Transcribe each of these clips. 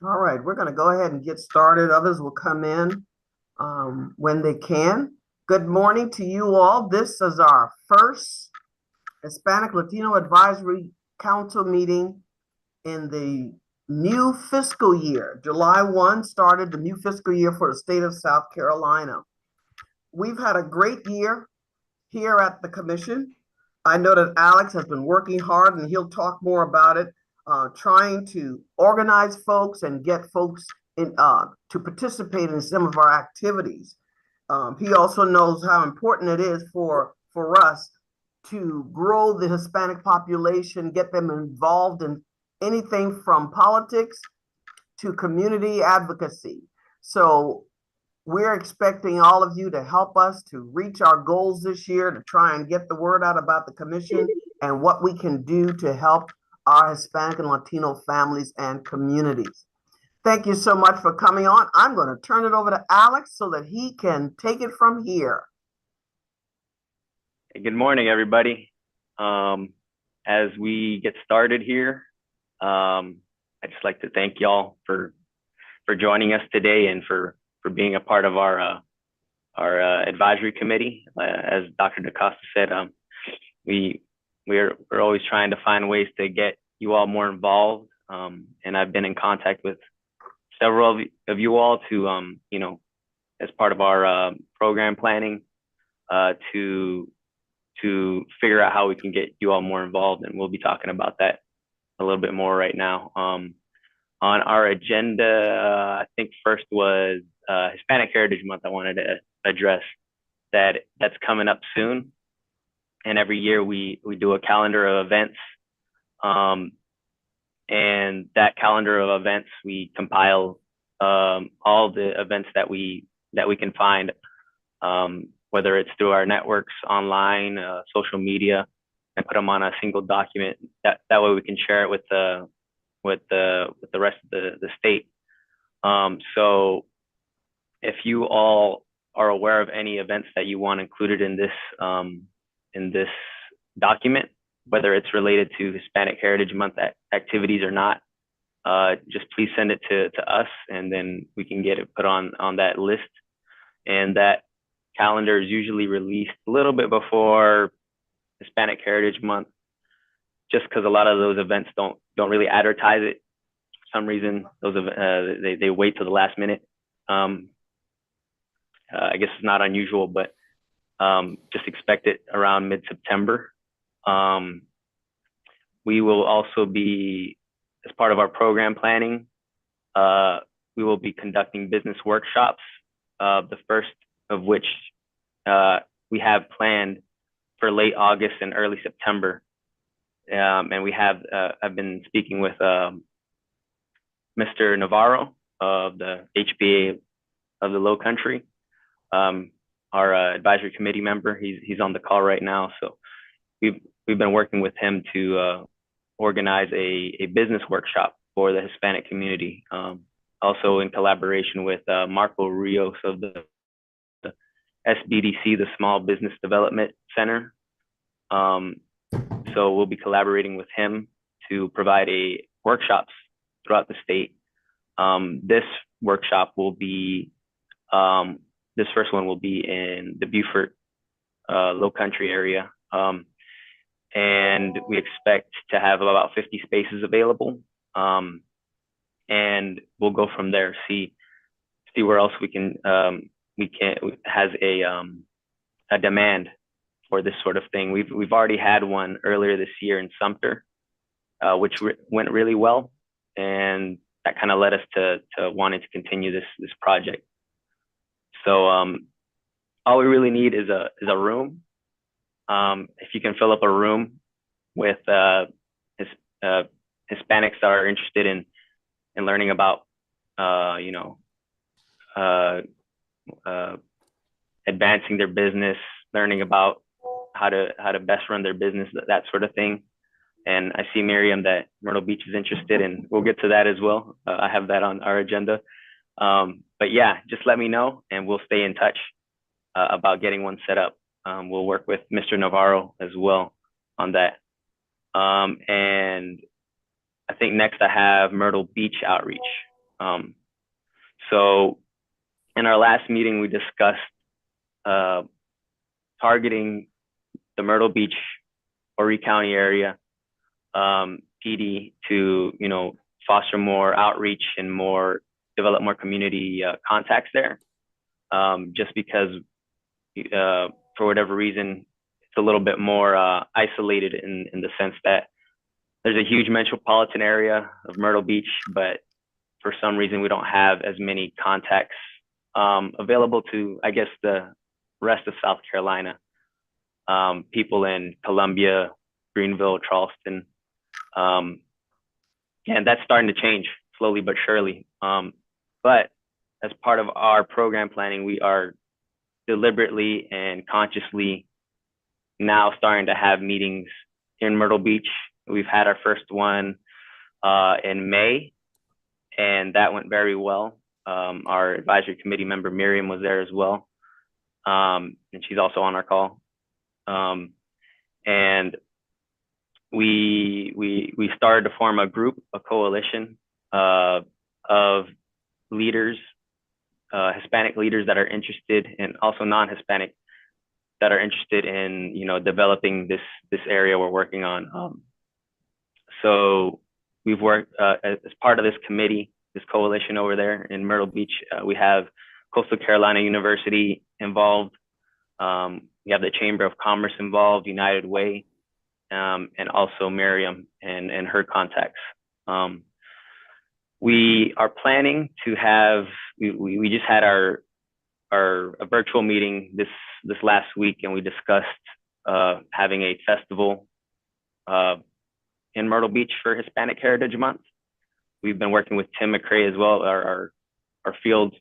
All right, we're going to go ahead and get started. Others will come in when they can. Good morning to you all. This is our first Hispanic Latino Advisory Council meeting in the new fiscal year. July 1 started the new fiscal year for the state of South Carolina. We've had a great year here at the commission. I know that Alex has been working hard, and he'll talk more about it, trying to organize folks and get folks in, to participate in some of our activities. He also knows how important it is for us to grow the Hispanic population, get them involved in anything from politics to community advocacy. So we're expecting all of you to help us to reach our goals this year, to try and get the word out about the commission and what we can do to help our Hispanic and Latino families and communities. Thank you so much for coming on. I'm going to turn it over to Alex so that he can take it from here. Good morning, everybody. As we get started here, I'd just like to thank y'all for joining us today and for being a part of our advisory committee. As Dr. DaCosta said, we're always trying to find ways to get you all more involved. And I've been in contact with several of you all to, you know, as part of our program planning, to figure out how we can get you all more involved. And we'll be talking about that a little bit more right now. On our agenda, I think first was Hispanic Heritage Month. I wanted to address that's coming up soon. And every year we do a calendar of events. And that calendar of events, we compile all the events that we can find, whether it's through our networks, online, social media, and put them on a single document. That way we can share it with the rest of the state. So if you all are aware of any events that you want included in this document, whether it's related to Hispanic Heritage Month activities or not, just please send it to us, and then we can get it put on that list. And that calendar is usually released a little bit before Hispanic Heritage Month, just because a lot of those events don't really advertise it. For some reason, those they wait till the last minute. I guess it's not unusual, but just expect it around mid-September. We will also be, as part of our program planning, we will be conducting business workshops, the first of which we have planned for late August and early September. And we have, I've been speaking with Mr. Navarro of the HBA of the Low Country, our advisory committee member. He's on the call right now. So we've been working with him to organize a business workshop for the Hispanic community, also in collaboration with Marco Rios of the SBDC, the Small Business Development Center. So we'll be collaborating with him to provide workshops throughout the state. This workshop will be, this first one will be in the Beaufort Low Country area. And we expect to have about 50 spaces available. And we'll go from there, see where else we has a demand for this sort of thing. We've already had one earlier this year in Sumter, which went really well. And that kind of led us to wanting to continue this project. So all we really need is a room. If you can fill up a room with his, Hispanics that are interested in learning about you know uh, advancing their business, learning about how to best run their business, that sort of thing. And I see Miriam that Myrtle Beach is interested, and we'll get to that as well. I have that on our agenda. But yeah, just let me know, and we'll stay in touch about getting one set up. We'll work with Mr. Navarro as well on that. And I think next I have Myrtle Beach outreach. So in our last meeting, we discussed targeting the Myrtle Beach, Horry County area PD to foster more outreach and develop more community contacts there. Just because for whatever reason it's a little bit more isolated in the sense that there's a huge metropolitan area of Myrtle Beach, but for some reason we don't have as many contacts available to, I guess, the rest of South Carolina. People in Columbia, Greenville, Charleston, and that's starting to change slowly but surely. But as part of our program planning, we are deliberately and consciously now starting to have meetings in Myrtle Beach. We've had our first one in May, and that went very well. Our advisory committee member Miriam was there as well, and she's also on our call. And we started to form a group, a coalition of leaders, Hispanic leaders that are interested, and also non-Hispanic that are interested in developing this area we're working on. So we've worked as part of this committee, this coalition over there in Myrtle Beach. We have Coastal Carolina University involved. We have the Chamber of Commerce involved, United Way, and also Miriam and her contacts. We are planning to have, we just had a virtual meeting this last week, and we discussed having a festival in Myrtle Beach for Hispanic Heritage Month. We've been working with Tim McCrae as well, our field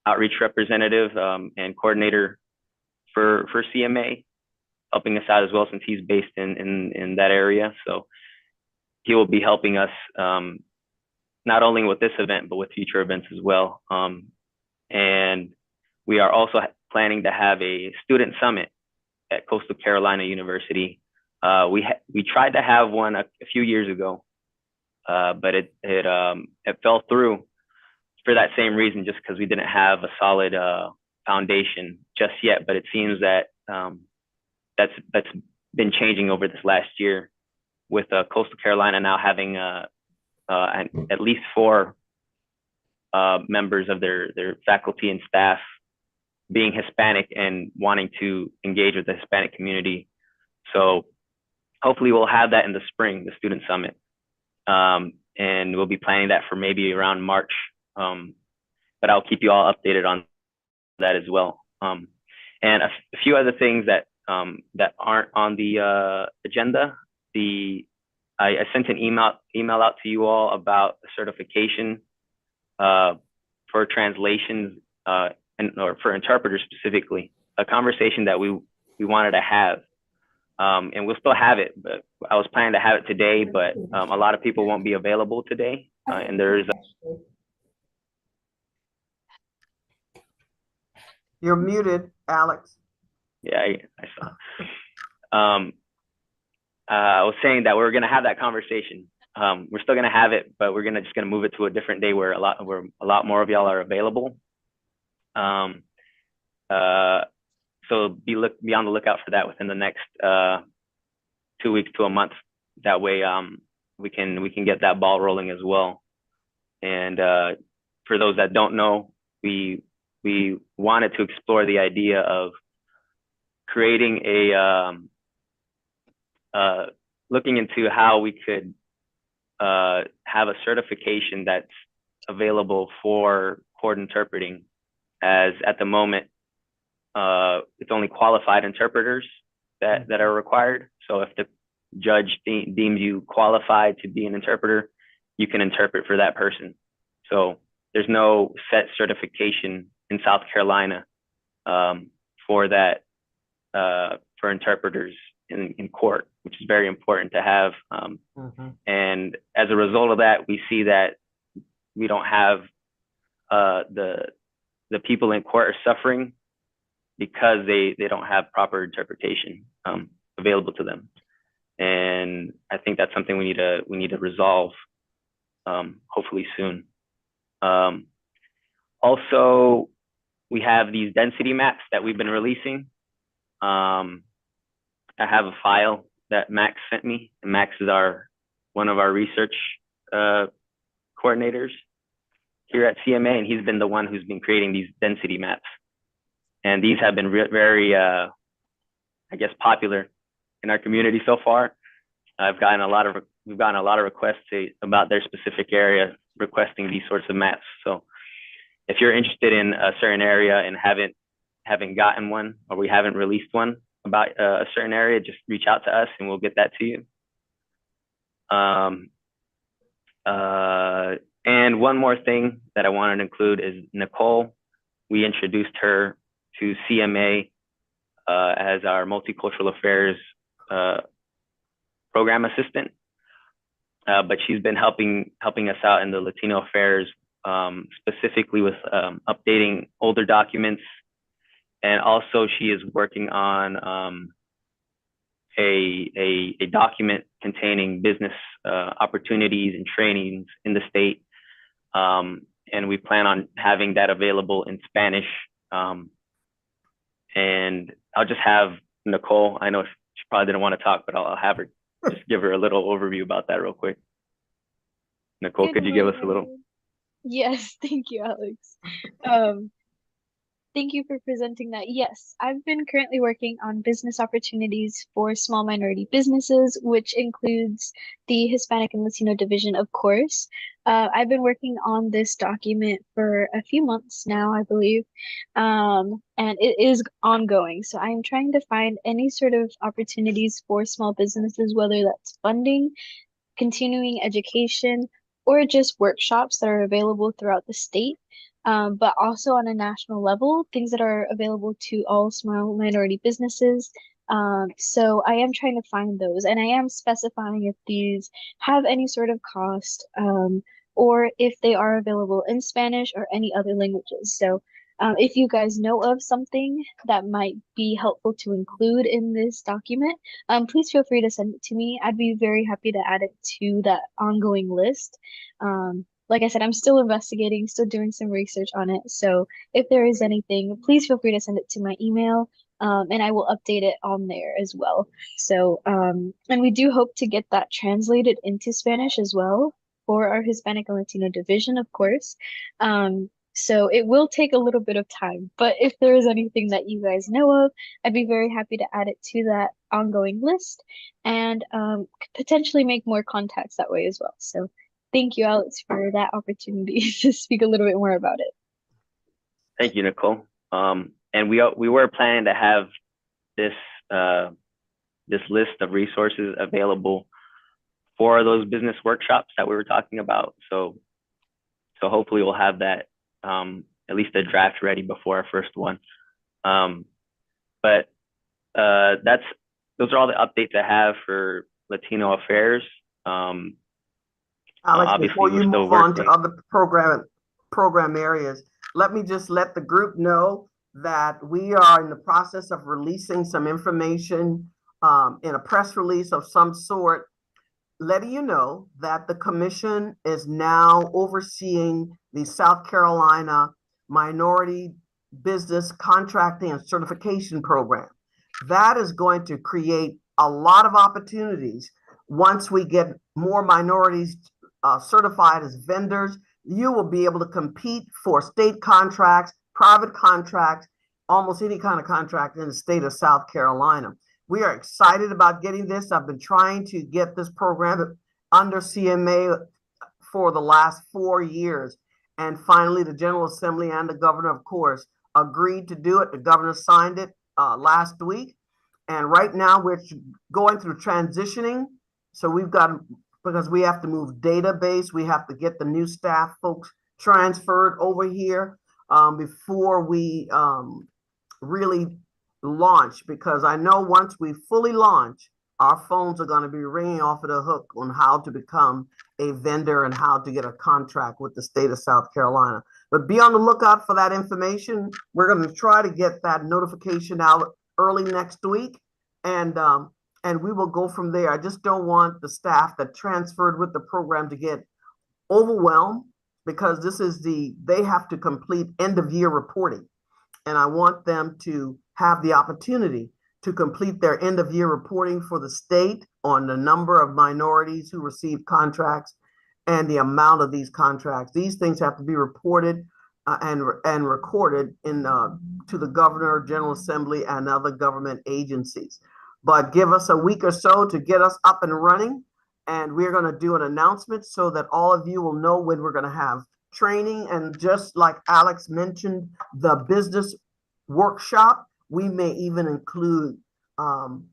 outreach representative and coordinator for CMA, helping us out as well since he's based in that area. So he will be helping us not only with this event, but with future events as well. And we are also planning to have a student summit at Coastal Carolina University. We tried to have one a few years ago, but it fell through for that same reason, just because we didn't have a solid foundation just yet. But it seems that that's been changing over this last year, with Coastal Carolina now having at least 4 members of their faculty and staff being Hispanic and wanting to engage with the Hispanic community. So hopefully we'll have that in the spring, the student summit. And we'll be planning that for maybe around March. But I'll keep you all updated on that as well. And a few other things that aren't on the agenda. I sent an email out to you all about a certification for translations or for interpreters specifically, a conversation that we wanted to have. And we'll still have it, but I was planning to have it today, but a lot of people won't be available today. And there's You're muted, Alex. Yeah, I saw. I was saying that we're gonna have that conversation. We're still gonna have it, but we're just gonna move it to a different day where a lot more of y'all are available. So be on the lookout for that within the next 2 weeks to a month. That way, we can get that ball rolling as well. And for those that don't know, we wanted to explore the idea of creating looking into how we could have a certification that's available for court interpreting, as at the moment, it's only qualified interpreters that are required. So if the judge deems you qualified to be an interpreter, you can interpret for that person. So there's no set certification in South Carolina for that, for interpreters in court, which is very important to have. And as a result of that, we see that we don't have the people in court are suffering because they don't have proper interpretation available to them. And I think that's something we need to resolve, hopefully soon. Also, we have these density maps that we've been releasing. I have a file that Max sent me, and Max is one of our research coordinators here at CMA, and he's been the one who's been creating these density maps. And these have been very, I guess, popular in our community so far. We've gotten a lot of requests about their specific area requesting these sorts of maps. So if you're interested in a certain area and haven't gotten one, or we haven't released one about a certain area, just reach out to us and we'll get that to you. And one more thing that I wanted to include is Nicole. We introduced her to CMA as our multicultural affairs program assistant, but she's been helping us out in the Latino affairs, specifically with updating older documents, and also she is working on a document containing business opportunities and trainings in the state, and we plan on having that available in Spanish. And I'll just have Nicole, I know she probably didn't want to talk, but I'll have her just give her a little overview about that real quick. Nicole, Good could you give us a little? morning. Yes, thank you, Alex. Thank you for presenting that. Yes, I've been currently working on business opportunities for small minority businesses, which includes the Hispanic and Latino division, of course. I've been working on this document for a few months now, I believe, and it is ongoing. So I am trying to find any sort of opportunities for small businesses, whether that's funding, continuing education, or just workshops that are available throughout the state, but also on a national level, things that are available to all small minority businesses. So I am trying to find those, and I am specifying if these have any sort of cost, or if they are available in Spanish or any other languages. So if you guys know of something that might be helpful to include in this document, please feel free to send it to me. I'd be very happy to add it to that ongoing list. Like I said, I'm still investigating, still doing some research on it. So if there is anything, please feel free to send it to my email, and I will update it on there as well. So, and we do hope to get that translated into Spanish as well for our Hispanic and Latino division, of course. So it will take a little bit of time, but if there is anything that you guys know of, I'd be very happy to add it to that ongoing list, and potentially make more contacts that way as well. So thank you, Alex, for that opportunity to speak a little bit more about it. Thank you, Nicole. And we were planning to have this list of resources available for those business workshops that we were talking about. So hopefully we'll have that, at least a draft ready before our first one. But those are all the updates I have for Latino affairs. Alex, before you move on to other program areas, let me just let the group know that we are in the process of releasing some information in a press release of some sort, letting you know that the commission is now overseeing the South Carolina Minority Business Contracting and Certification Program. That is going to create a lot of opportunities. Once we get more minorities certified as vendors, you will be able to compete for state contracts, private contracts, almost any kind of contract in the state of South Carolina. We are excited about getting this. I've been trying to get this program under CMA for the last 4 years. And finally, the General Assembly and the governor, of course, agreed to do it. The governor signed it last week. And right now we're going through transitioning. So we've got, because we have to move database, we have to get the new staff folks transferred over here before we really launch, because I know once we fully launch, our phones are going to be ringing off of the hook on how to become a vendor and how to get a contract with the state of South Carolina. But be on the lookout for that information. We're going to try to get that notification out early next week, and we will go from there. I just don't want the staff that transferred with the program to get overwhelmed, because this is they have to complete end of year reporting. And I want them to have the opportunity to complete their end of year reporting for the state on the number of minorities who receive contracts and the amount of these contracts. These things have to be reported and recorded in to the governor, General Assembly, and other government agencies. But give us a week or so to get us up and running, and we're going to do an announcement so that all of you will know when we're going to have training. And just like Alex mentioned, the business workshop, we may even include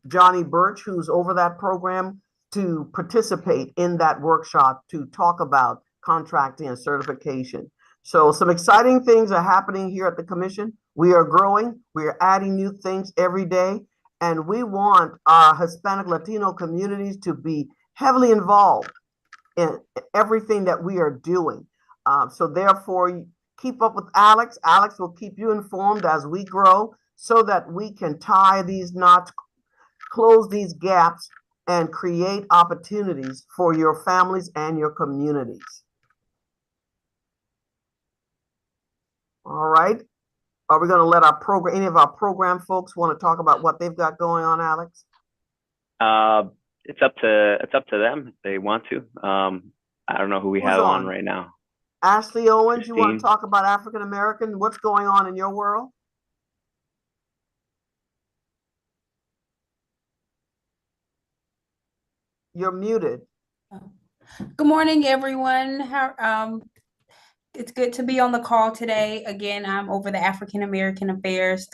Johnny Birch, who's over that program, to participate in that workshop to talk about contracting and certification. So some exciting things are happening here at the commission. We are growing, we are adding new things every day, and we want our Hispanic Latino communities to be heavily involved in everything that we are doing. So therefore, keep up with Alex. Alex will keep you informed as we grow so that we can tie these knots, close these gaps, and create opportunities for your families and your communities. All right. Are we going to let any of our program folks want to talk about what they've got going on, Alex? It's up to them if they want to. I don't know who we have on right now. Ashley Owens, you want to talk about African American? What's going on in your world? You're muted. Good morning, everyone. It's good to be on the call today. Again, I'm over the African American Affairs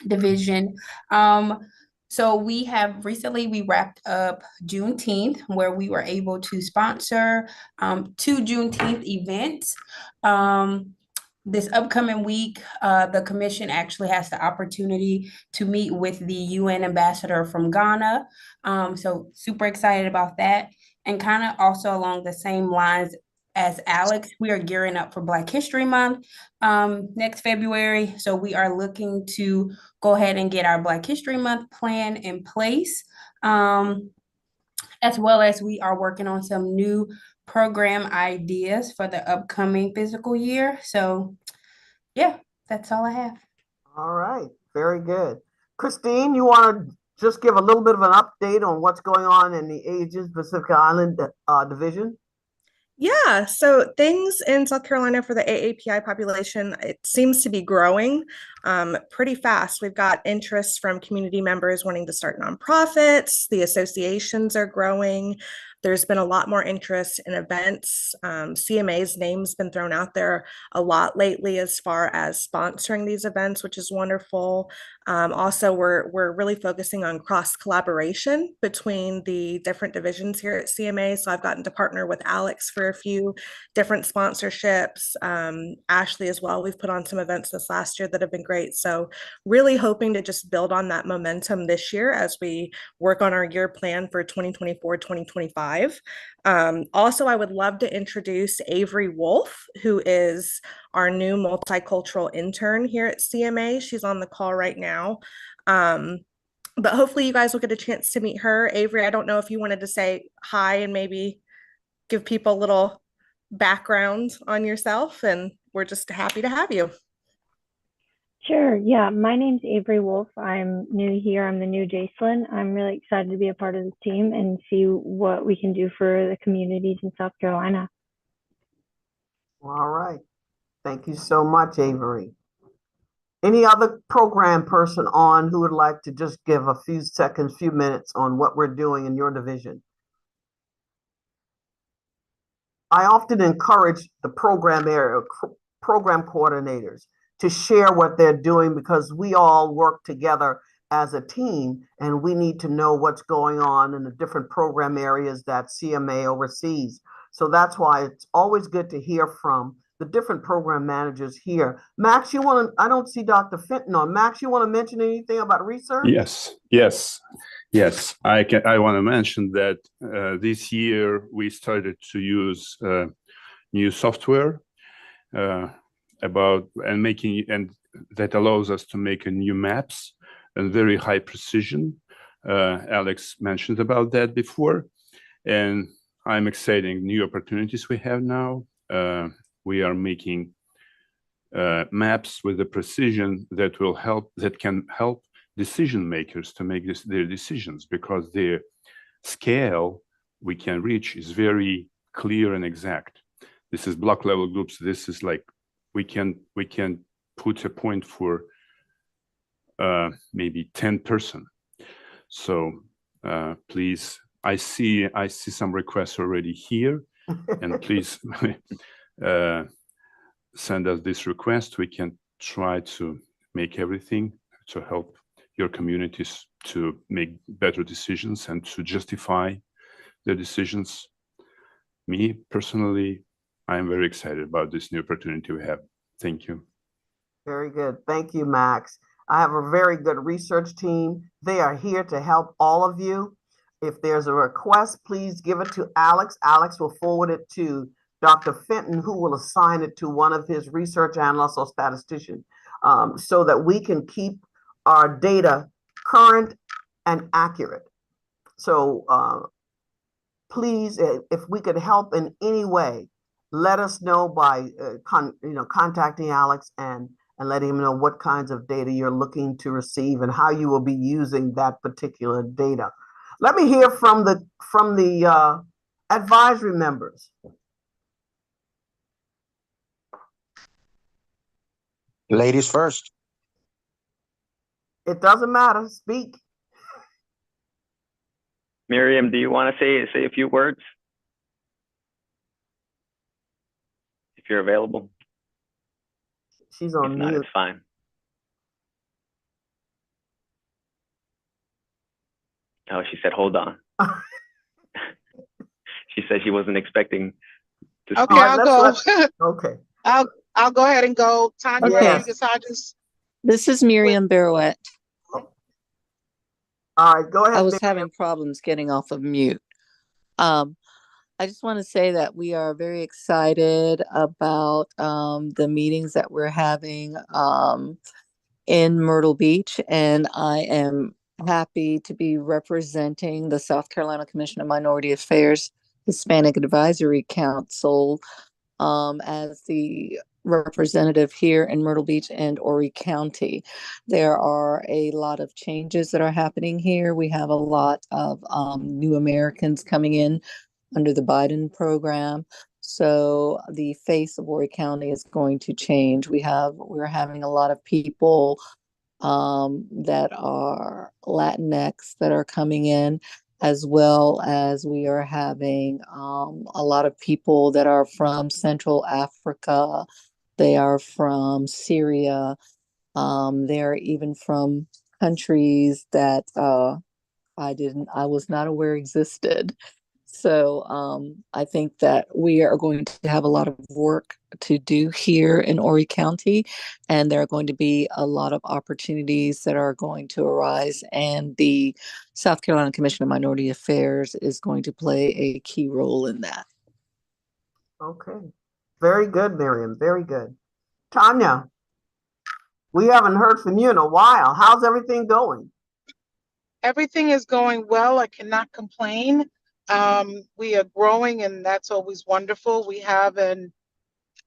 division. So we wrapped up Juneteenth, where we were able to sponsor 2 Juneteenth events. This upcoming week, the commission actually has the opportunity to meet with the UN ambassador from Ghana. So super excited about that. And kind of also along the same lines as Alex, we are gearing up for Black History Month next February. So we are looking to go ahead and get our Black History Month plan in place, as well as we are working on some new program ideas for the upcoming fiscal year. So yeah, that's all I have. All right, very good. Christine, you want to just give a little bit of an update on what's going on in the Asian Pacific Island division? Yeah, so things in South Carolina for the AAPI population, it seems to be growing pretty fast. We've got interest from community members wanting to start nonprofits. The associations are growing. There's been a lot more interest in events. CMA's name's been thrown out there a lot lately as far as sponsoring these events, which is wonderful. Also, we're really focusing on cross collaboration between the different divisions here at CMA. So I've gotten to partner with Alex for a few different sponsorships. Ashley as well. We've put on some events this last year that have been great. So really hoping to just build on that momentum this year as we work on our year plan for 2024, 2025. Also, I would love to introduce Avery Wolf, who is our new multicultural intern here at CMA. She's on the call right now. But hopefully you guys will get a chance to meet her. Avery, I don't know if you wanted to say hi and maybe give people a little background on yourself, and we're just happy to have you. Sure. Yeah, my name's Avery Wolf. I'm new here. I'm the new Jacelyn. I'm really excited to be a part of this team and see what we can do for the communities in South Carolina. All right. Thank you so much, Avery. Any other program person on who would like to just give a few seconds, few minutes on what we're doing in your division? I often encourage the program coordinators to share what they're doing because we all work together as a team and we need to know what's going on in the different program areas that CMA oversees. So that's why it's always good to hear from the different program managers here. Max, you want to, I don't see Dr. Fenton on. Max, you want to mention anything about research? Yes. I want to mention that this year we started to use new software and that allows us to make a new maps and very high precision. Alex mentioned about that before, and I'm excited new opportunities we have now. We are making maps with the precision that can help decision makers to make their decisions, because the scale we can reach is very clear and exact. This is block level groups. This is like we can put a point for maybe 10 person. So please, I see some requests already here, and please send us this request. We can try to make everything to help your communities to make better decisions and to justify their decisions. Me personally, I'm very excited about this new opportunity we have. Thank you. Very good. Thank you, Max. I have a very good research team. They are here to help all of you. If there's a request, please give it to Alex. Alex will forward it to Dr. Fenton, who will assign it to one of his research analysts or statisticians, so that we can keep our data current and accurate. So please, if we could help in any way, let us know by contacting Alex and letting him know what kinds of data you're looking to receive and how you will be using that particular data. Let me hear from the advisory members. Ladies first. It doesn't matter. Speak. Miriam, do you want to say a few words? If you're available. She's on mute. If not, it's fine. Oh, she said, hold on. She said she wasn't expecting to speak. Okay, I'll go. Okay. I'll go ahead and go. Tanya Rodriguez Hodges. This is Miriam Barouette. All right, go ahead. I was having problems getting off of mute. I just want to say that we are very excited about the meetings that we're having in Myrtle Beach, and I am happy to be representing the South Carolina Commission on Minority Affairs Hispanic Advisory Council as the representative here in Myrtle Beach and Horry County. There are a lot of changes that are happening here. We have a lot of new Americans coming in under the Biden program. So the face of Horry County is going to change. We're having a lot of people that are Latinx that are coming in, as well as we are having a lot of people that are from Central Africa. They are from Syria. They're even from countries that I was not aware existed. So I think that we are going to have a lot of work to do here in Horry County, and there are going to be a lot of opportunities that are going to arise, and the South Carolina Commission on Minority Affairs is going to play a key role in that. Okay. Very good, Miriam. Very good. Tanya, we haven't heard from you in a while. How's everything going? Everything is going well. I cannot complain. We are growing, and that's always wonderful. We have an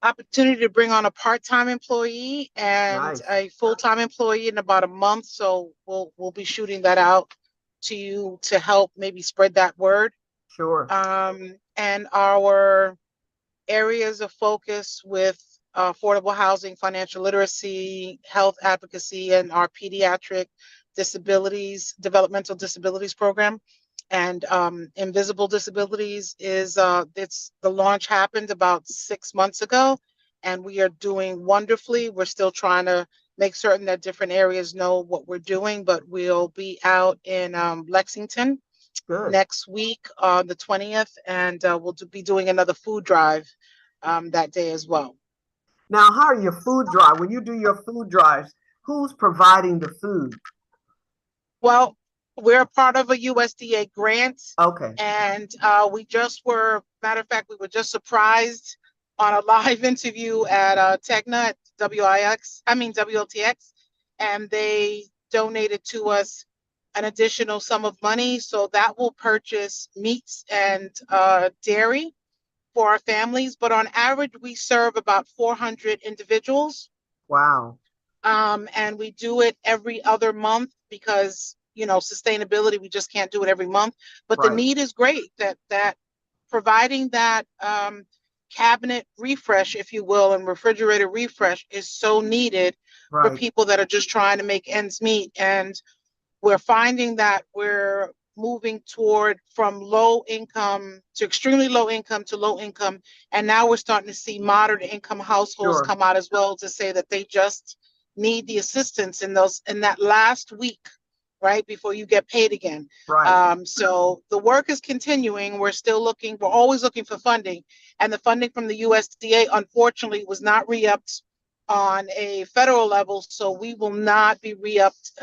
opportunity to bring on a part-time employee and a full-time employee in about a month. So we'll be shooting that out to you to help maybe spread that word. Sure. And our areas of focus with affordable housing, financial literacy, health advocacy, and our pediatric disabilities, developmental disabilities program. and invisible disabilities is it's the launch happened about 6 months ago, and we are doing wonderfully. We're still trying to make certain that different areas know what we're doing, but we'll be out in Lexington Good. next week on the 20th, and we'll be doing another food drive that day as well. Now, how are your food drive? When you do your food drives, who's providing the food? Well, we're a part of a USDA grant, Okay. and matter of fact, we were just surprised on a live interview at Tegna at WLTX, and they donated to us an additional sum of money. So that will purchase meats and dairy for our families. But on average, we serve about 400 individuals. Wow. And we do it every other month because, sustainability, we just can't do it every month. But the need is great that providing that cabinet refresh, if you will, and refrigerator refresh is so needed for people that are just trying to make ends meet. And we're finding that we're moving toward from low income to extremely low income to low income. And now we're starting to see moderate income households come out as well to say that they just need the assistance in that last week, right, before you get paid again. So the work is continuing. We're always looking for funding. And the funding from the USDA, unfortunately, was not re-upped on a federal level. So we will not be re-upped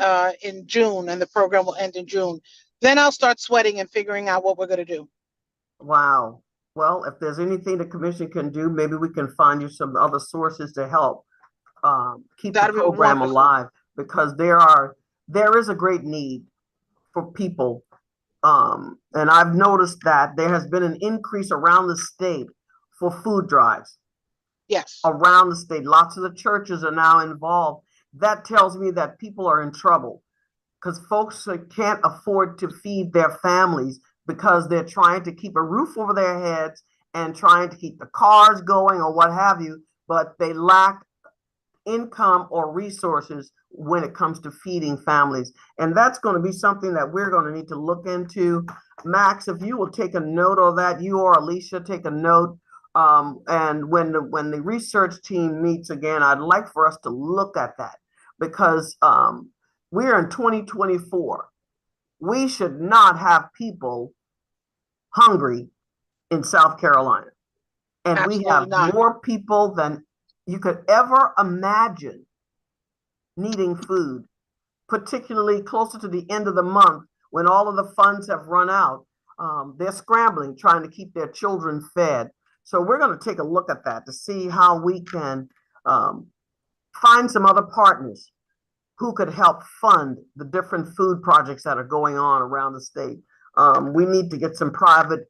in June, and the program will end in June. Then I'll start sweating and figuring out what we're going to do. Wow. Well, if there's anything the commission can do, maybe we can find you some other sources to help keep the program alive, because there is a great need for people. And I've noticed that there has been an increase around the state for food drives. Yes. Around the state, lots of the churches are now involved. That tells me that people are in trouble because folks can't afford to feed their families because they're trying to keep a roof over their heads and trying to keep the cars going or what have you, but they lack income or resources when it comes to feeding families. And that's going to be something that we're going to need to look into. Max, if you will take a note of that, you or Alicia take a note. And when the research team meets again, I'd like for us to look at that, because we're in 2024. We should not have people hungry in South Carolina. And we have more people than you could ever imagine needing food, particularly closer to the end of the month when all of the funds have run out. They're scrambling, trying to keep their children fed. So we're going to take a look at that to see how we can find some other partners who could help fund the different food projects that are going on around the state. We need to get some private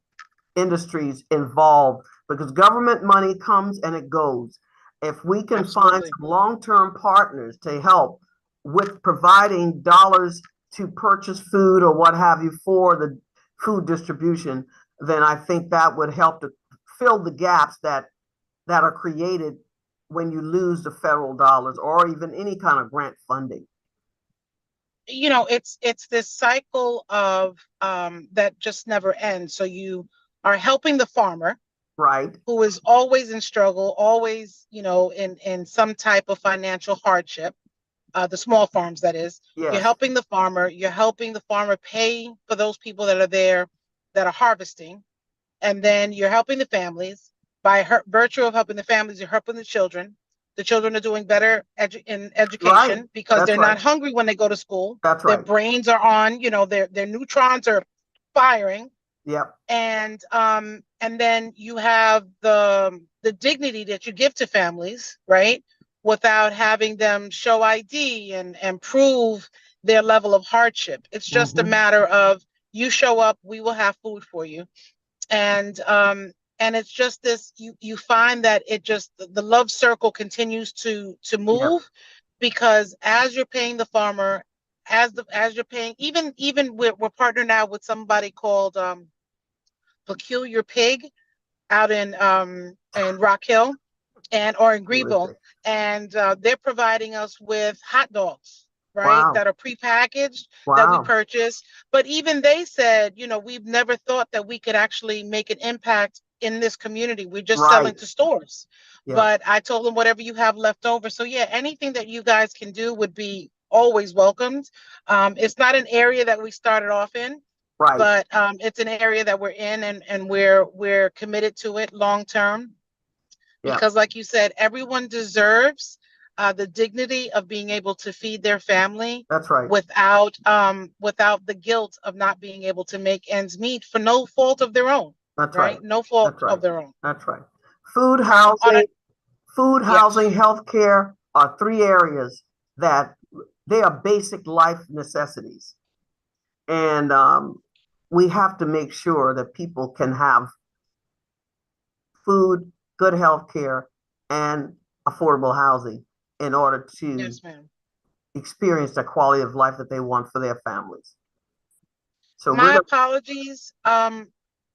industries involved because government money comes and it goes. If we can find some long-term partners to help with providing dollars to purchase food or what have you for the food distribution, then I think that would help to fill the gaps that are created when you lose the federal dollars or even any kind of grant funding. It's this cycle of that just never ends. So you are helping the farmer, right, who is always in struggle, always, in some type of financial hardship, the small farms, that is. Yes. You're helping the farmer pay for those people that are there that are harvesting. And then you're helping the families. By virtue of helping the families, you're helping the children. The children are doing better in education because they're not hungry when they go to school. That's right. Their brains are on, their neutrons are firing. Yep. And then you have the dignity that you give to families, right? Without having them show ID and prove their level of hardship. It's just a matter of you show up, we will have food for you. And it's just this, you find that it just, the love circle continues to move, because as you're paying the farmer, as you're paying, even we're partnered now with somebody called Peculiar Pig out in Rock Hill or in Greenville, and they're providing us with hot dogs. right? Wow. That are prepackaged that we Wow. purchase. But even they said, you know, we've never thought that we could actually make an impact in this community. We're just selling Right. to stores. Yeah. But I told them whatever you have left over. So yeah, anything that you guys can do would be always welcomed. It's not an area that we started off in, Right. but it's an area that we're in, and we're committed to it long term. Yeah. Because like you said, everyone deserves the dignity of being able to feed their family That's right. without the guilt of not being able to make ends meet for no fault of their own. That's Right? right. No fault That's right. of their own. That's right. Food, On a, housing, yes. healthcare are three areas that they are basic life necessities. And we have to make sure that people can have food, good health care, and affordable housing in order to Yes, ma'am. experience the quality of life that they want for their families. So we're My gonna, apologies.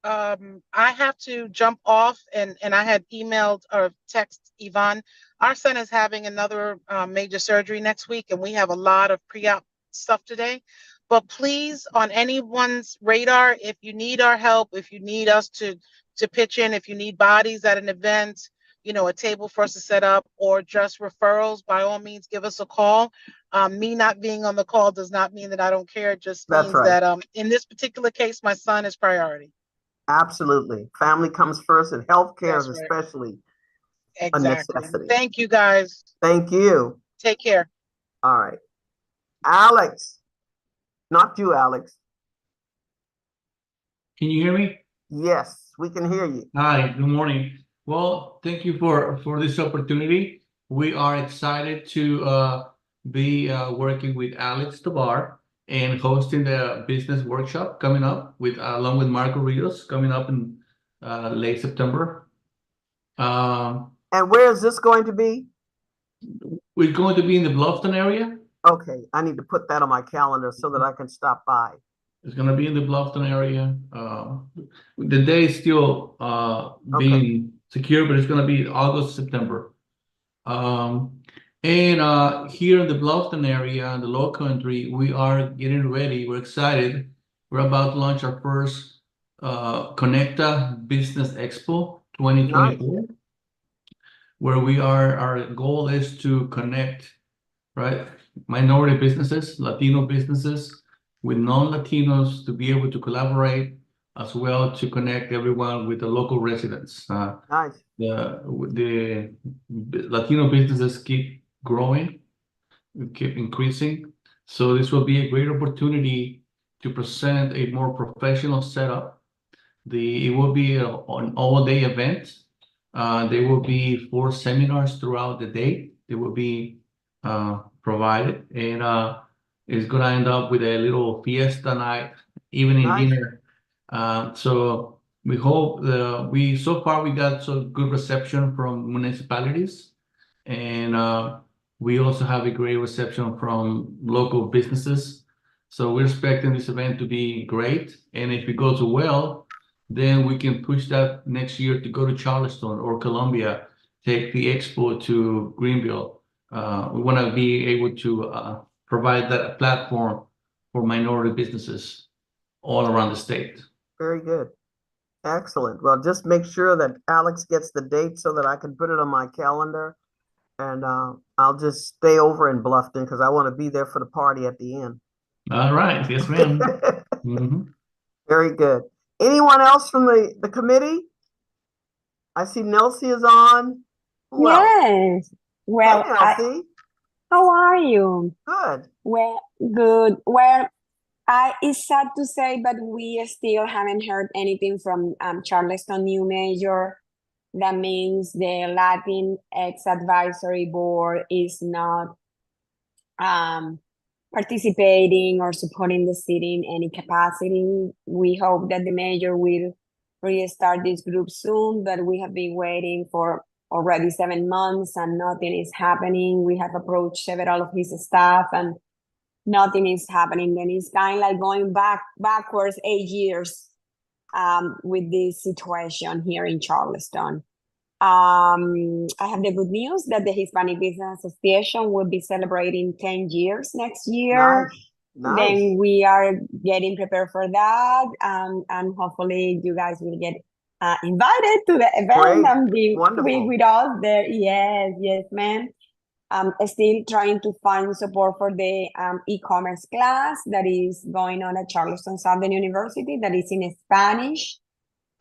I have to jump off, and I had emailed or text Yvonne. Our son is having another major surgery next week, and we have a lot of pre-op stuff today. But please, on anyone's radar, if you need our help, if you need us to pitch in, if you need bodies at an event, you know, a table for us to set up, or just referrals, by all means, give us a call. Me not being on the call does not mean that I don't care. It just that's means right. that in this particular case, my son is priority. Absolutely. Family comes first, and healthcare is That's right. especially a Exactly. necessity. Thank you, guys. Thank you. Take care. All right. Alex, not you, Alex. Can you hear me? Yes, we can hear you. Hi, good morning. Well, thank you for this opportunity. We are excited to be working with Alex Tabar and hosting the business workshop coming up with along with Marco Rios coming up in late September. And where is this going to be? We're going to be in the Bluffton area. Okay, I need to put that on my calendar so that I can stop by. It's going to be in the Bluffton area. The day is still being secure, but it's going to be August, September. And here in the Bluffton area, in the Low Country, we are getting ready. We're excited. We're about to launch our first Connecta Business Expo 2024, nice. Where our goal is to connect, right, minority businesses, Latino businesses with non-Latinos to be able to collaborate, as well to connect everyone with the local residents. Nice. The Latino businesses keep growing, keep increasing. So this will be a great opportunity to present a more professional setup. It will be an all-day event. There will be 4 seminars throughout the day. They will be provided, and it's gonna end up with a little fiesta night, evening Nice. dinner. So we hope so far we got so good reception from municipalities, and we also have a great reception from local businesses. So we're expecting this event to be great, and if it goes well, then we can push that next year to go to Charleston or Columbia, take the expo to Greenville. We want to be able to provide that platform for minority businesses all around the state. Very good. Excellent. Well, just make sure that Alex gets the date so that I can put it on my calendar. And I'll just stay over in Bluffton because I want to be there for the party at the end. All right. Yes, ma'am. Very good. Anyone else from the committee? I see Nelsie is on. Yes. Well, hey, Nelsie. How are you? Good. Well, good. Well, it's sad to say, but we still haven't heard anything from Charleston new mayor. That means the Latinx Advisory Board is not participating or supporting the city in any capacity. We hope that the mayor will restart this group soon, but we have been waiting for already 7 months and nothing is happening. We have approached several of his staff and nothing is happening. And it's kind of like going backwards 8 years with this situation here in Charleston. I have the good news that the Hispanic Business Association will be celebrating 10 years next year. Nice. Then we are getting prepared for that. And hopefully you guys will get invited to the event Great. and be Wonderful. with us there. Yes, ma'am. Still trying to find support for the e-commerce class that is going on at Charleston Southern University that is in Spanish.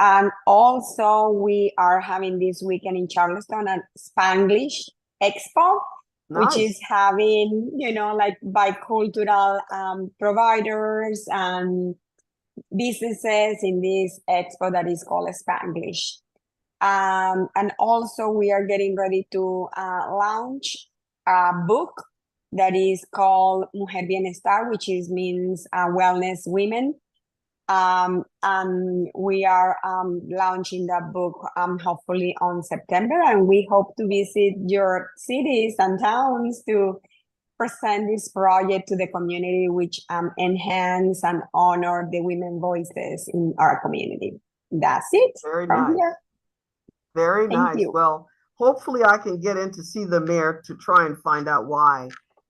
And also we are having this weekend in Charleston at Spanglish Expo, which is having, like bicultural providers and businesses in this expo that is called Spanglish. And also we are getting ready to launch a book that is called Mujer Bienestar, which means wellness women. And we are launching that book hopefully on September, and we hope to visit your cities and towns to present this project to the community, which enhance and honor the women voices in our community. That's it. Very from nice. here. Very Thank nice. you. Well, hopefully I can get in to see the mayor to try and find out why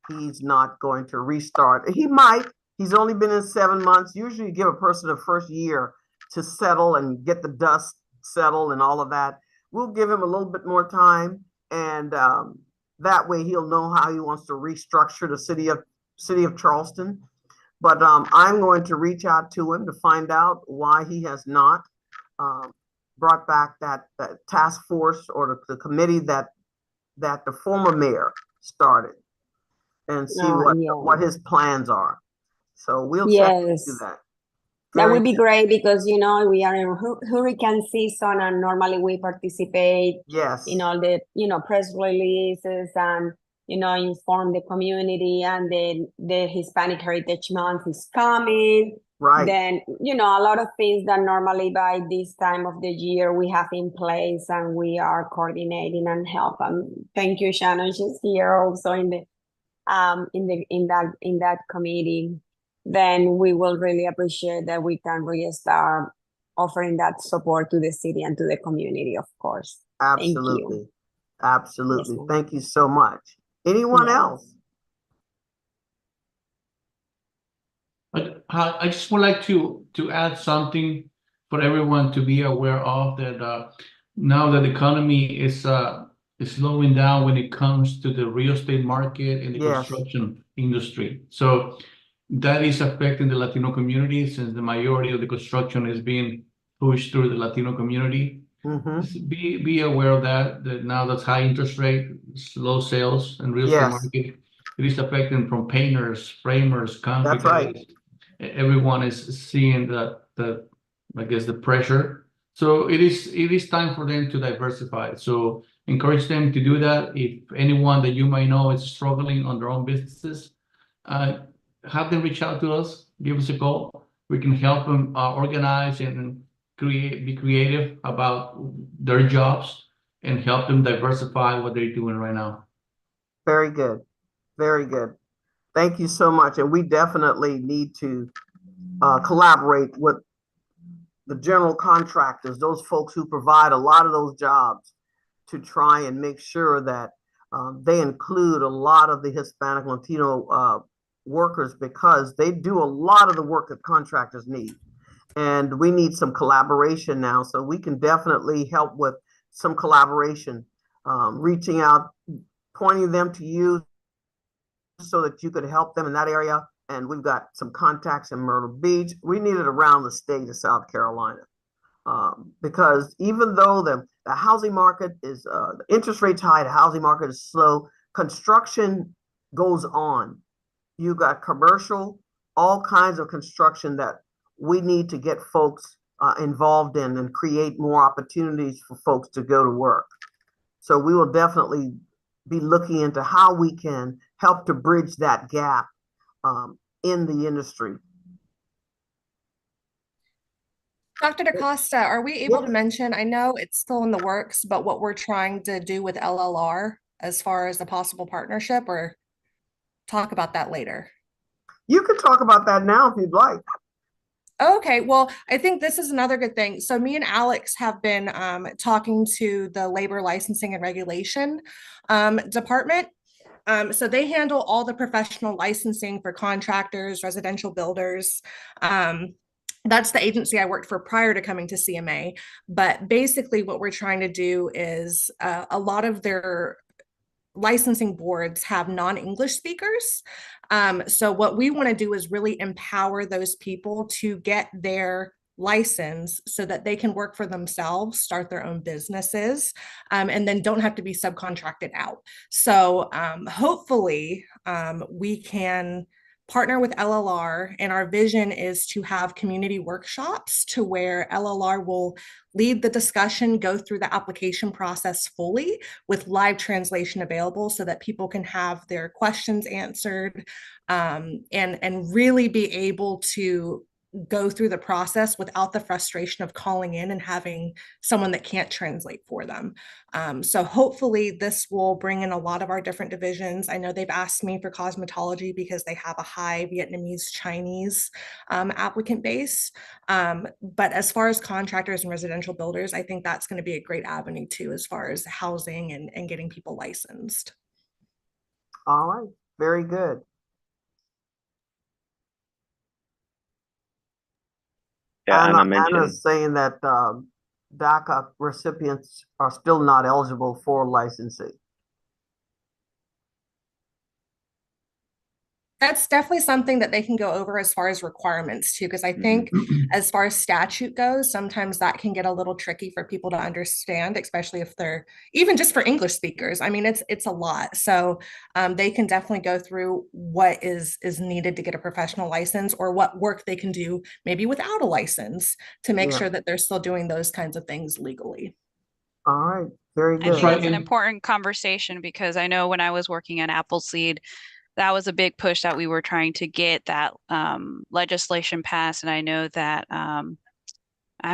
he's not going to restart. He might. He's only been in 7 months. Usually you give a person the first year to settle and get the dust settled and all of that. We'll give him a little bit more time, and that way he'll know how he wants to restructure the city of Charleston. But I'm going to reach out to him to find out why he has not brought back that task force or the committee that the former mayor started, and see what his plans are. So we'll certainly do that. That would be great because, we are in hurricane season and normally we participate in all the, press releases and, inform the community, and then the Hispanic Heritage Month is coming. Right. Then, a lot of things that normally by this time of the year we have in place and we are coordinating and help. Thank you, Shannon. She's here also in that committee. Then we will really appreciate that we can really start offering that support to the city and to the community, of course. Absolutely. Thank you. Absolutely. Yes, thank you so much. Anyone else? I just would like to add something for everyone to be aware of, that now that the economy is slowing down when it comes to the real estate market and the construction industry. So that is affecting the Latino community, since the majority of the construction is being pushed through the Latino community. Be aware of that now that's high interest rate, slow sales, and real estate market, it is affecting from painters, framers, concrete guys. Everyone is seeing the I guess the pressure. So it is time for them to diversify. So encourage them to do that. If anyone that you might know is struggling on their own businesses, have them reach out to us, give us a call. We can help them organize and be creative about their jobs and help them diversify what they're doing right now. Very good. Very good. Thank you so much. And we definitely need to collaborate with the general contractors, those folks who provide a lot of those jobs, to try and make sure that they include a lot of the Hispanic, Latino workers, because they do a lot of the work that contractors need. And we need some collaboration now, so we can definitely help with some collaboration, reaching out, pointing them to you so that you could help them in that area. And we've got some contacts in Myrtle Beach. We need it around the state of South Carolina, because even though the housing market is, the interest rate's high, the housing market is slow, construction goes on. You got commercial, all kinds of construction that we need to get folks involved in and create more opportunities for folks to go to work. So we will definitely be looking into how we can help to bridge that gap in the industry. Dr. DaCosta, are we able to mention, I know it's still in the works, but what we're trying to do with LLR as far as the possible partnership, or talk about that later? You can talk about that now if you'd like. Okay, well, I think this is another good thing. So me and Alex have been talking to the Labor Licensing and Regulation Department. So they handle all the professional licensing for contractors, residential builders. That's the agency I worked for prior to coming to CMA. But basically, what we're trying to do is a lot of their licensing boards have non-English speakers. So what we want to do is really empower those people to get their license so that they can work for themselves, start their own businesses, and then don't have to be subcontracted out. So hopefully we can partner with LLR, and our vision is to have community workshops to where LLR will lead the discussion, go through the application process fully with live translation available so that people can have their questions answered, and really be able to go through the process without the frustration of calling in and having someone that can't translate for them. So hopefully this will bring in a lot of our different divisions. I know they've asked me for cosmetology because they have a high Vietnamese Chinese applicant base. But as far as contractors and residential builders, I think that's going to be a great avenue too, as far as housing and getting people licensed. All right, very good. Yeah, Anna Anna's mentioned. saying that DACA recipients are still not eligible for licensing. That's definitely something that they can go over as far as requirements too, because I think as far as statute goes, sometimes that can get a little tricky for people to understand, especially if they're even just for English speakers. I mean, it's a lot. So they can definitely go through what is needed to get a professional license, or what work they can do maybe without a license to make sure that they're still doing those kinds of things legally. All right, very good. That's right. It's an important conversation because I know when I was working at Appleseed, that was a big push that we were trying to get that legislation passed. And I know that I'm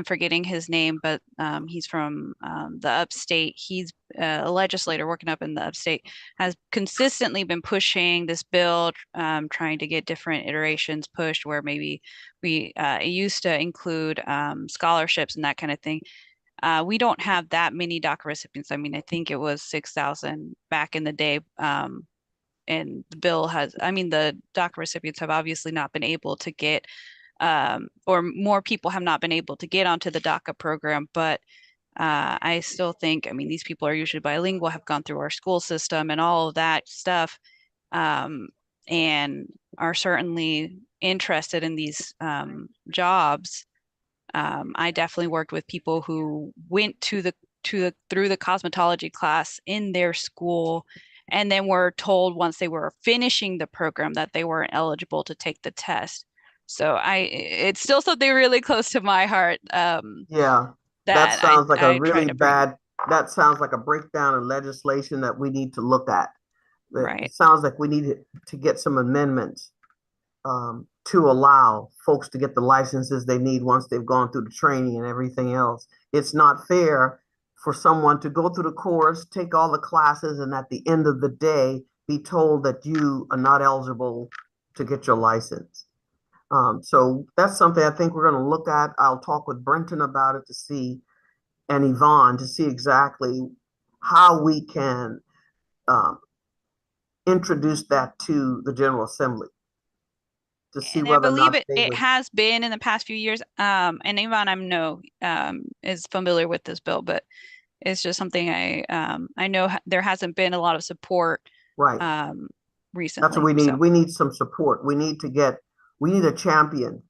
forgetting his name, but he's from the upstate. He's a legislator working up in the upstate, has consistently been pushing this bill, trying to get different iterations pushed where maybe it used to include scholarships and that kind of thing. We don't have that many DACA recipients. I mean, I think it was 6,000 back in the day. And the bill has, I mean, the DACA recipients have obviously not been able to get, or more people have not been able to get onto the DACA program. But I still think, I mean, these people are usually bilingual, have gone through our school system and all of that stuff, and are certainly interested in these jobs. I definitely worked with people who went through the cosmetology class in their school, and then were told once they were finishing the program that they weren't eligible to take the test. So it's still something really close to my heart. Yeah, that sounds like a really bad, that sounds like a breakdown in legislation that we need to look at. Right. It sounds like we need to get some amendments to allow folks to get the licenses they need once they've gone through the training and everything else. It's not fair for someone to go through the course, take all the classes, and at the end of the day, be told that you are not eligible to get your license. So that's something I think we're going to look at. I'll talk with Brenton about it to see, and Yvonne, to see exactly how we can introduce that to the General Assembly. To see and whether I believe or not it has been in the past few years. And Yvonne, I know is familiar with this bill, but it's just something I know there hasn't been a lot of support recently. That's what we need. So we need some support. We need a champion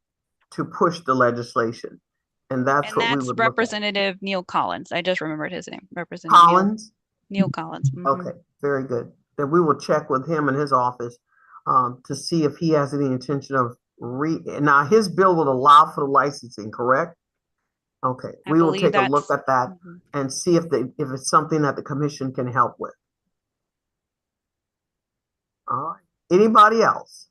to push the legislation. And that's what we would Representative Neil Collins. I just remembered his name. Representative Collins? Neil Collins. Mm-hmm. Okay, very good. Then we will check with him in his office to see if he has any intention of now his bill will allow for the licensing, correct? Okay, we will take a look at that and see if it's something that the commission can help with. All right. Anybody else?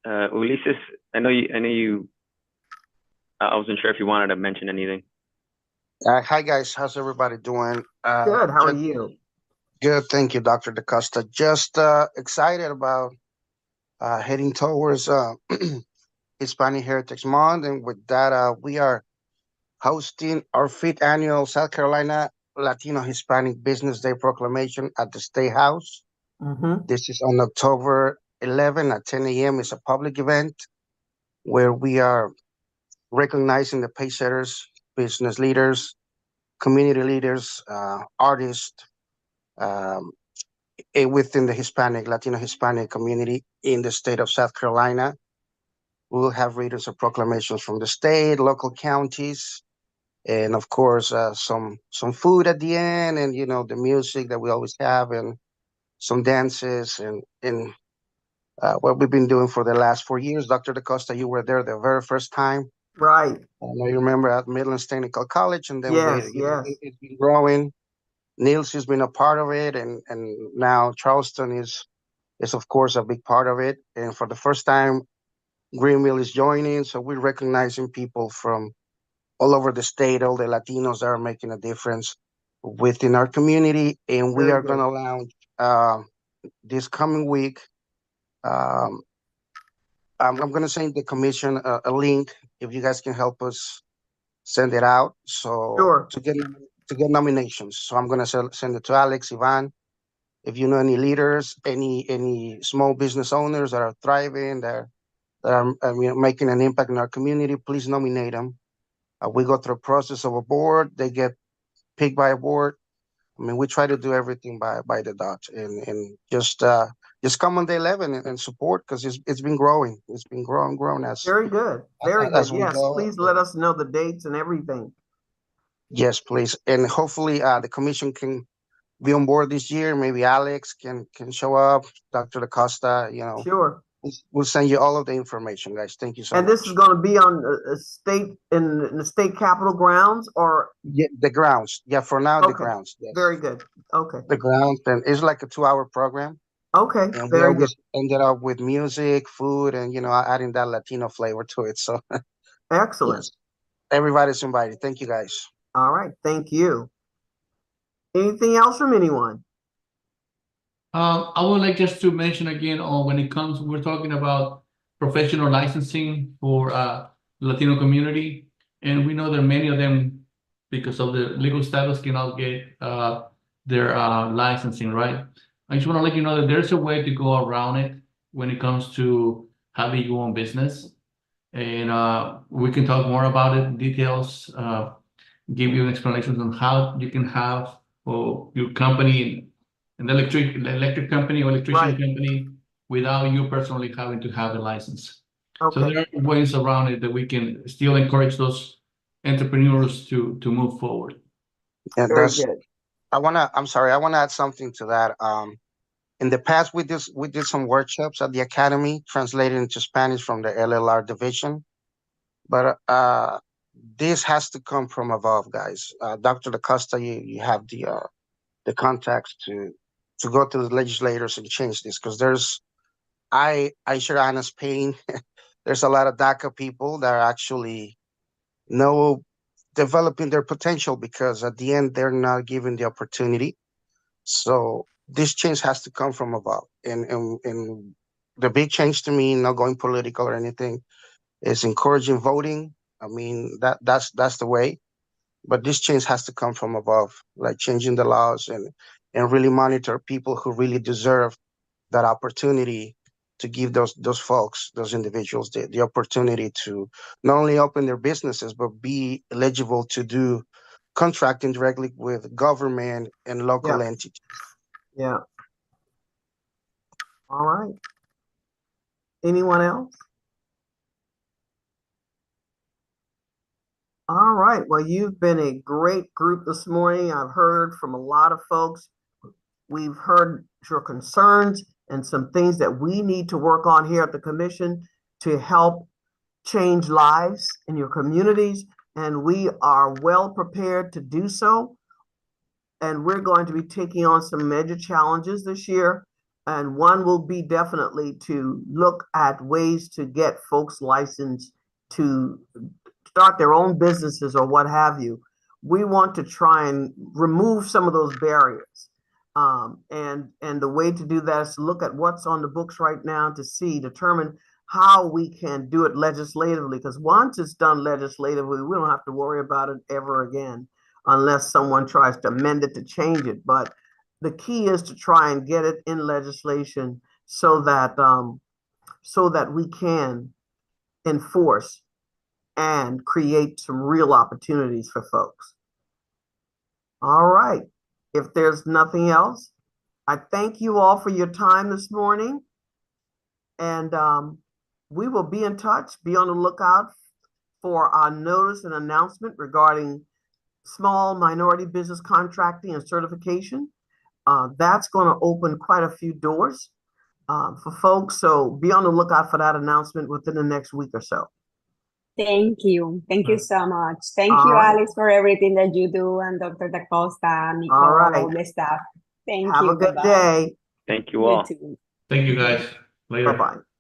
Ulises, I know you. I wasn't sure if you wanted to mention anything. Hi guys, how's everybody doing? Good. How are you? Good, thank you, Dr. DaCosta. Just excited about heading towards Hispanic Heritage Month, and with that, we are hosting our 5th annual South Carolina Latino Hispanic Business Day proclamation at the State House. Mm-hmm. This is on October 11 at 10 a.m. It's a public event where we are recognizing the pacesetters, business leaders, community leaders, artists um, within the Latino Hispanic community in the state of South Carolina. We will have readers of proclamations from the state, local counties, and of course, some food at the end, and the music that we always have, and some dances, and what we've been doing for the last 4 years. Dr. DaCosta, you were there the very first time. Right. I know you remember at Midlands Technical College, and then Yes, yes. it's been growing. Niels has been a part of it, and now Charleston is of course a big part of it. And for the first time, Greenville is joining, so we're recognizing people from all over the state, all the Latinos that are making a difference within our community. And we Very are going good. to launch this coming week. Um, I'm going to send the commission a link if you guys can help us send it out. So Sure. to get nominations. So I'm going to send it to Alex, Ivan. If you know any leaders, any small business owners that are thriving, that are making an impact in our community, please nominate them. We go through a process of a board. They get picked by a board. I mean, we try to do everything by the dot, and just come on day 11 and support, because it's been growing. It's been growing Very good. Very good. as we Yes, go. please let us know the dates and everything. Yes, please, and hopefully the commission can be on board this year. Maybe Alex can show up. Dr. DaCosta, Sure. we'll send you all of the information, guys. Thank you so And much. this is going to be on a state in the state capitol grounds, or Yeah, the grounds. Yeah, for now the okay. grounds. Yes. Very good. Okay. The grounds, and it's like a 2-hour program. Okay. And we Very good. always ended up with music, food, and adding that Latino flavor to it. So Excellent. yes, everybody's invited. Thank you, guys. All right. Thank you. Anything else from anyone? I would like just to mention again, when it comes, we're talking about professional licensing for Latino community, and we know that many of them, because of the legal status, cannot get their licensing, right? I just want to let you know that there's a way to go around it when it comes to having your own business, and we can talk more about it in details, give you explanations on how you can have your company, an electric company or electrician Right. company, without you personally having to have a license. So Okay. there are ways around it that we can still encourage those entrepreneurs to move forward. And Very good. I'm sorry, I wanna add something to that. In the past, we did some workshops at the academy, translated into Spanish from the LLR division. But this has to come from above, guys. Dr. DaCosta, you have the contacts to go to the legislators and change this, because I share Anna's pain. There's a lot of DACA people that are actually know developing their potential, because at the end they're not given the opportunity. So this change has to come from above. And the big change to me, not going political or anything, is encouraging voting. I mean, that's the way. But this change has to come from above, like changing the laws and really monitor people who really deserve that opportunity, to give those folks, those individuals, the opportunity to not only open their businesses, but be eligible to do contracting directly with government and local Yeah. entities. Yeah. All right. Anyone else? All right. Well, you've been a great group this morning. I've heard from a lot of folks. We've heard your concerns and some things that we need to work on here at the commission to help change lives in your communities. And we are well prepared to do so. And we're going to be taking on some major challenges this year. And one will be definitely to look at ways to get folks licensed to start their own businesses or what have you. We want to try and remove some of those barriers. And the way to do that is to look at what's on the books right now to determine how we can do it legislatively, because once it's done legislatively, we don't have to worry about it ever again unless someone tries to amend it to change it. But the key is to try and get it in legislation so that we can enforce and create some real opportunities for folks. All right. If there's nothing else, I thank you all for your time this morning. And we will be in touch. Be on the lookout for our notice and announcement regarding small minority business contracting and certification. That's going to open quite a few doors for folks. So be on the lookout for that announcement within the next week or so. Thank you. Thank you so much. Thank All you, right. Alex, for everything that you do, and Dr. Da Costa, Nicole, All right. all the staff. Thank Have you. a good Bye-bye. day. Thank you You all. too. Thank you guys. Later. Bye-bye.